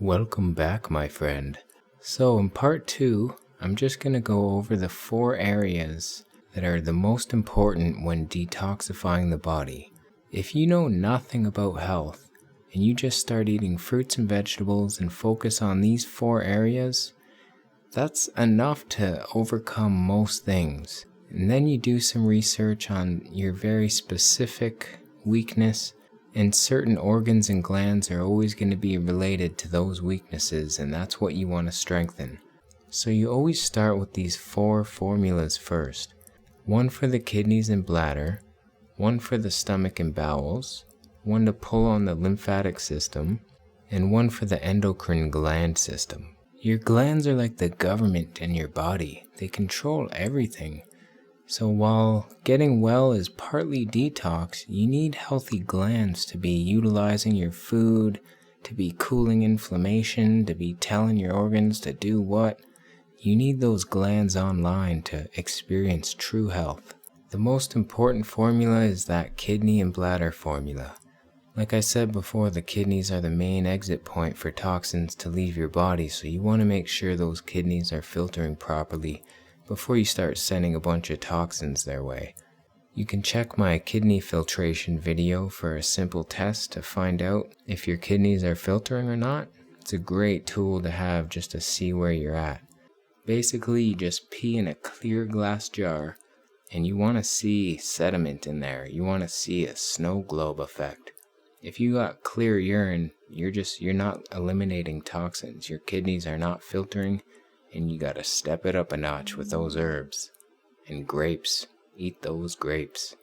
Welcome back, my friend. So in part 2, I'm just going to go over the 4 areas that are the most important when detoxifying the body. If you know nothing about health and you just start eating fruits and vegetables and focus on these 4 areas, that's enough to overcome most things. And then you do some research on your very specific weakness, and certain organs and glands are always going to be related to those weaknesses, and that's what you want to strengthen. So you always start with these 4 formulas first. 1 for the kidneys and bladder, 1 for the stomach and bowels, 1 to pull on the lymphatic system, and 1 for the endocrine gland system. Your glands are like the government in your body. They control everything. So while getting well is partly detox, you need healthy glands to be utilizing your food, to be cooling inflammation, to be telling your organs to do what. You need those glands online to experience true health. The most important formula is that kidney and bladder formula. Like I said before, the kidneys are the main exit point for toxins to leave your body, so you want to make sure those kidneys are filtering properly before you start sending a bunch of toxins their way. You can check my kidney filtration video for a simple test to find out if your kidneys are filtering or not. It's a great tool to have just to see where you're at. Basically, you just pee in a clear glass jar and you want to see sediment in there. You want to see a snow globe effect. If you got clear urine, you're not eliminating toxins. Your kidneys are not filtering, and you gotta step it up a notch with those herbs. And grapes. Eat those grapes.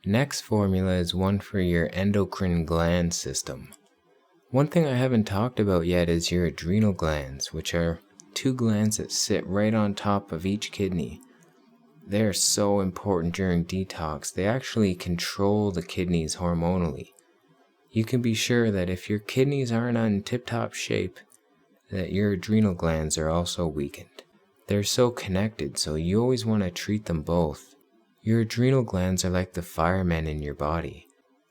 Next formula is 1 for your endocrine gland system. One thing I haven't talked about yet is your adrenal glands, which are 2 glands that sit right on top of each kidney. They're so important during detox. They actually control the kidneys hormonally. You can be sure that if your kidneys aren't in tip-top shape, that your adrenal glands are also weakened. They're so connected, so you always want to treat them both. Your adrenal glands are like the firemen in your body,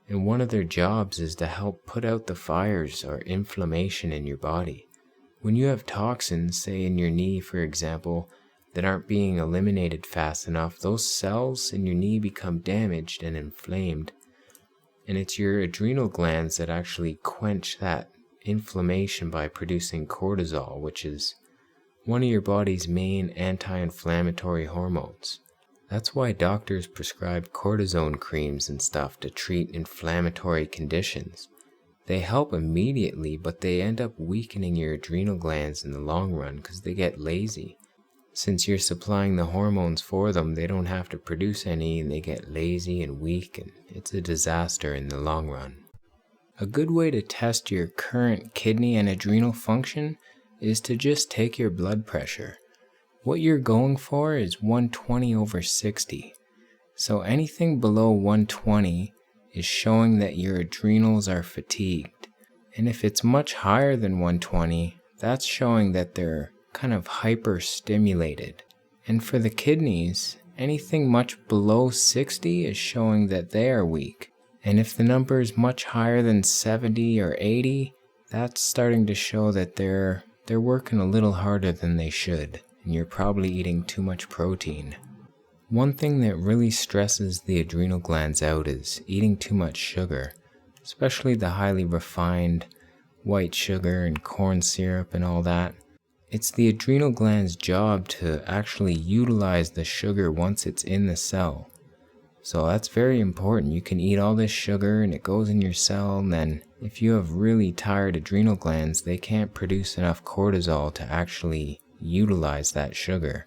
and one of their jobs is to help put out the fires or inflammation in your body. When you have toxins, say in your knee for example, that aren't being eliminated fast enough, those cells in your knee become damaged and inflamed, and it's your adrenal glands that actually quench that inflammation by producing cortisol, which is one of your body's main anti-inflammatory hormones. That's why doctors prescribe cortisone creams and stuff to treat inflammatory conditions. They help immediately, but they end up weakening your adrenal glands in the long run because they get lazy. Since you're supplying the hormones for them, they don't have to produce any, and they get lazy and weak, and it's a disaster in the long run. A good way to test your current kidney and adrenal function is to just take your blood pressure. What you're going for is 120/60. So anything below 120 is showing that your adrenals are fatigued. And if it's much higher than 120, that's showing that they're kind of hyper-stimulated. And for the kidneys, anything much below 60 is showing that they are weak. And if the number is much higher than 70 or 80, that's starting to show that they're working a little harder than they should, and you're probably eating too much protein. One thing that really stresses the adrenal glands out is eating too much sugar, especially the highly refined white sugar and corn syrup and all that. It's the adrenal gland's job to actually utilize the sugar once it's in the cell. So that's very important. You can eat all this sugar and it goes in your cell, and then if you have really tired adrenal glands, they can't produce enough cortisol to actually utilize that sugar.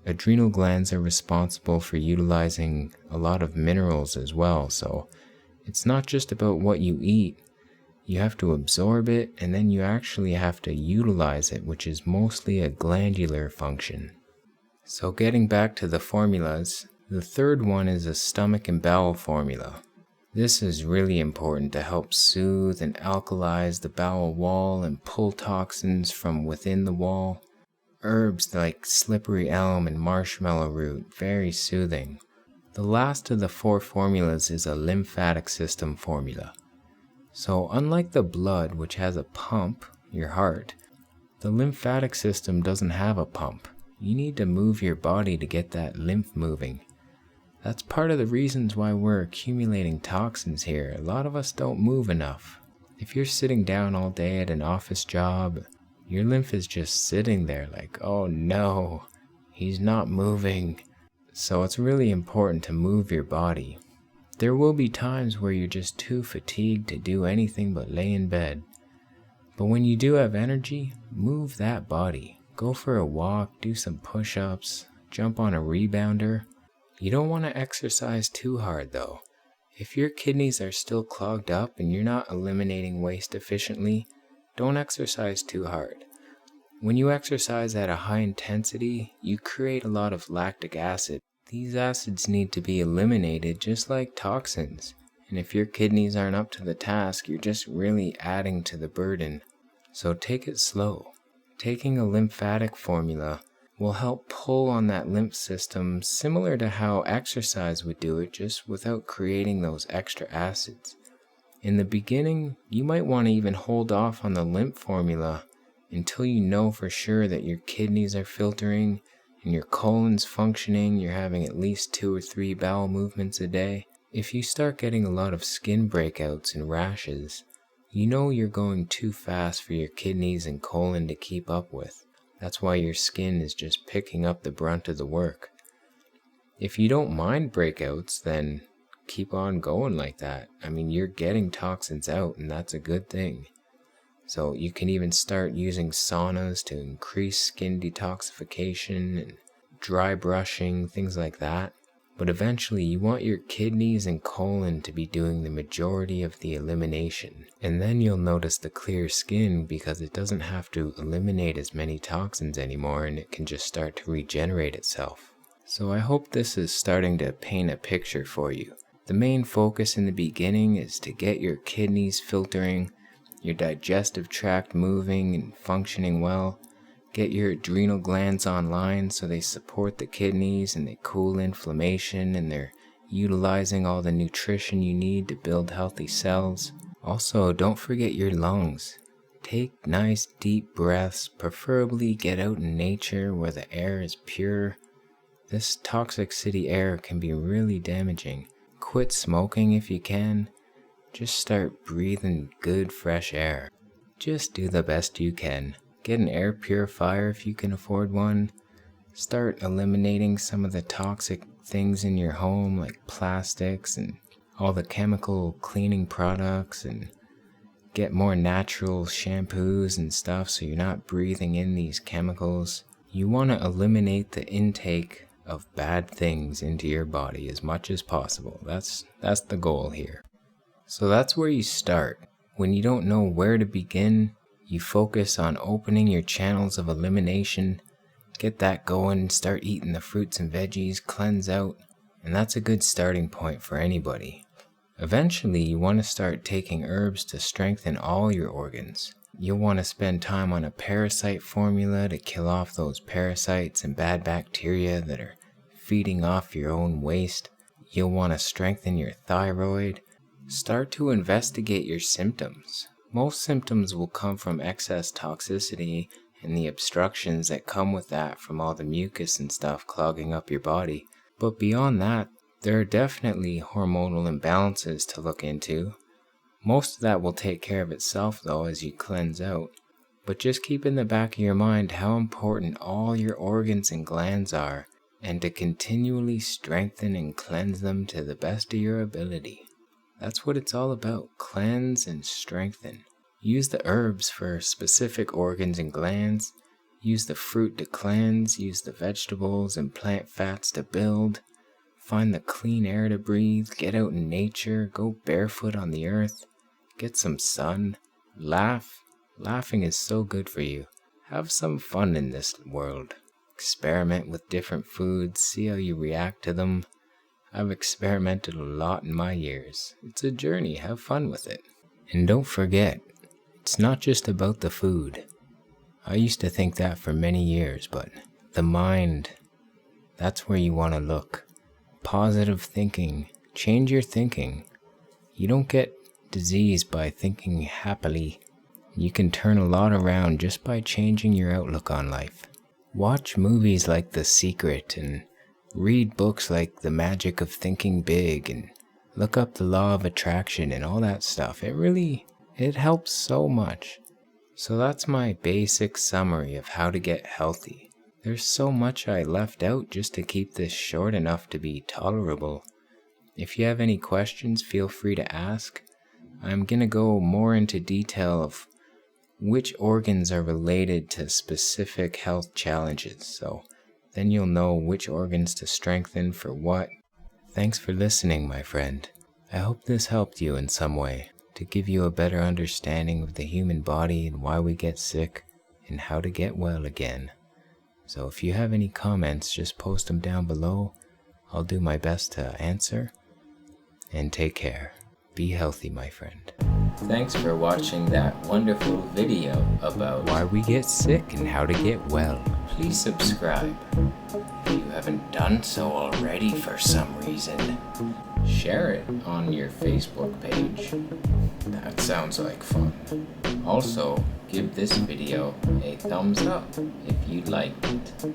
Adrenal glands are responsible for utilizing a lot of minerals as well, so it's not just about what you eat. You have to absorb it, and then you actually have to utilize it, which is mostly a glandular function. So getting back to the formulas, the third one is a stomach and bowel formula. This is really important to help soothe and alkalize the bowel wall and pull toxins from within the wall. Herbs like slippery elm and marshmallow root, very soothing. The last of the 4 formulas is a lymphatic system formula. So unlike the blood, which has a pump, your heart. The lymphatic system doesn't have a pump. You need to move your body to get that lymph moving. That's part of the reasons why we're accumulating toxins here. A lot of us don't move enough. If you're sitting down all day at an office job, your lymph is just sitting there like, oh no, he's not moving. So it's really important to move your body. There will be times where you're just too fatigued to do anything but lay in bed. But when you do have energy, move that body. Go for a walk, do some push-ups, jump on a rebounder. You don't want to exercise too hard though. If your kidneys are still clogged up and you're not eliminating waste efficiently, don't exercise too hard. When you exercise at a high intensity, you create a lot of lactic acid. These acids need to be eliminated just like toxins. And if your kidneys aren't up to the task, you're just really adding to the burden. So take it slow. Taking a lymphatic formula will help pull on that lymph system similar to how exercise would do it, just without creating those extra acids. In the beginning, you might want to even hold off on the lymph formula until you know for sure that your kidneys are filtering and your colon's functioning, you're having at least 2 or 3 bowel movements a day. If you start getting a lot of skin breakouts and rashes, you know you're going too fast for your kidneys and colon to keep up with. That's why your skin is just picking up the brunt of the work. If you don't mind breakouts, then keep on going like that. I mean, you're getting toxins out, and that's a good thing. So you can even start using saunas to increase skin detoxification and dry brushing, things like that. But eventually you want your kidneys and colon to be doing the majority of the elimination. And then you'll notice the clear skin because it doesn't have to eliminate as many toxins anymore and it can just start to regenerate itself. So I hope this is starting to paint a picture for you. The main focus in the beginning is to get your kidneys filtering, your digestive tract moving and functioning well. Get your adrenal glands online so they support the kidneys and they cool inflammation and they're utilizing all the nutrition you need to build healthy cells. Also, don't forget your lungs. Take nice deep breaths, preferably get out in nature where the air is pure. This toxic city air can be really damaging. Quit smoking if you can. Just start breathing good fresh air. Just do the best you can. Get an air purifier if you can afford one. Start eliminating some of the toxic things in your home like plastics and all the chemical cleaning products, and get more natural shampoos and stuff so you're not breathing in these chemicals. You want to eliminate the intake of bad things into your body as much as possible. That's the goal here. So that's where you start. When you don't know where to begin, you focus on opening your channels of elimination, get that going, start eating the fruits and veggies, cleanse out, and that's a good starting point for anybody. Eventually, you want to start taking herbs to strengthen all your organs. You'll want to spend time on a parasite formula to kill off those parasites and bad bacteria that are feeding off your own waste. You'll want to strengthen your thyroid. Start to investigate your symptoms. Most symptoms will come from excess toxicity and the obstructions that come with that from all the mucus and stuff clogging up your body. But beyond that, there are definitely hormonal imbalances to look into. Most of that will take care of itself though as you cleanse out. But just keep in the back of your mind how important all your organs and glands are, and to continually strengthen and cleanse them to the best of your ability. That's what it's all about, cleanse and strengthen. Use the herbs for specific organs and glands. Use the fruit to cleanse. Use the vegetables and plant fats to build. Find the clean air to breathe. Get out in nature. Go barefoot on the earth. Get some sun. Laugh. Laughing is so good for you. Have some fun in this world. Experiment with different foods. See how you react to them. I've experimented a lot in my years. It's a journey, have fun with it. And don't forget, it's not just about the food. I used to think that for many years, but the mind, that's where you want to look. Positive thinking, change your thinking. You don't get disease by thinking happily. You can turn a lot around just by changing your outlook on life. Watch movies like The Secret and read books like The Magic of Thinking Big and look up the law of attraction and all that stuff. It helps so much. So that's my basic summary of how to get healthy. There's so much I left out just to keep this short enough to be tolerable. If you have any questions, feel free to ask. I'm going to go more into detail of which organs are related to specific health challenges, so then you'll know which organs to strengthen for what. Thanks for listening, my friend. I hope this helped you in some way to give you a better understanding of the human body and why we get sick and how to get well again. So if you have any comments, just post them down below. I'll do my best to answer. And take care. Be healthy, my friend. Thanks for watching that wonderful video about why we get sick and how to get well. Please subscribe if you haven't done so already for some reason. Share it on your Facebook page. That sounds like fun. Also, give this video a thumbs up if you liked it.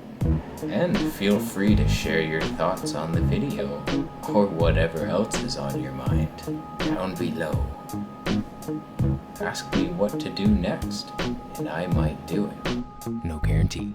And feel free to share your thoughts on the video or whatever else is on your mind down below. Ask me what to do next, and I might do it. No guarantee.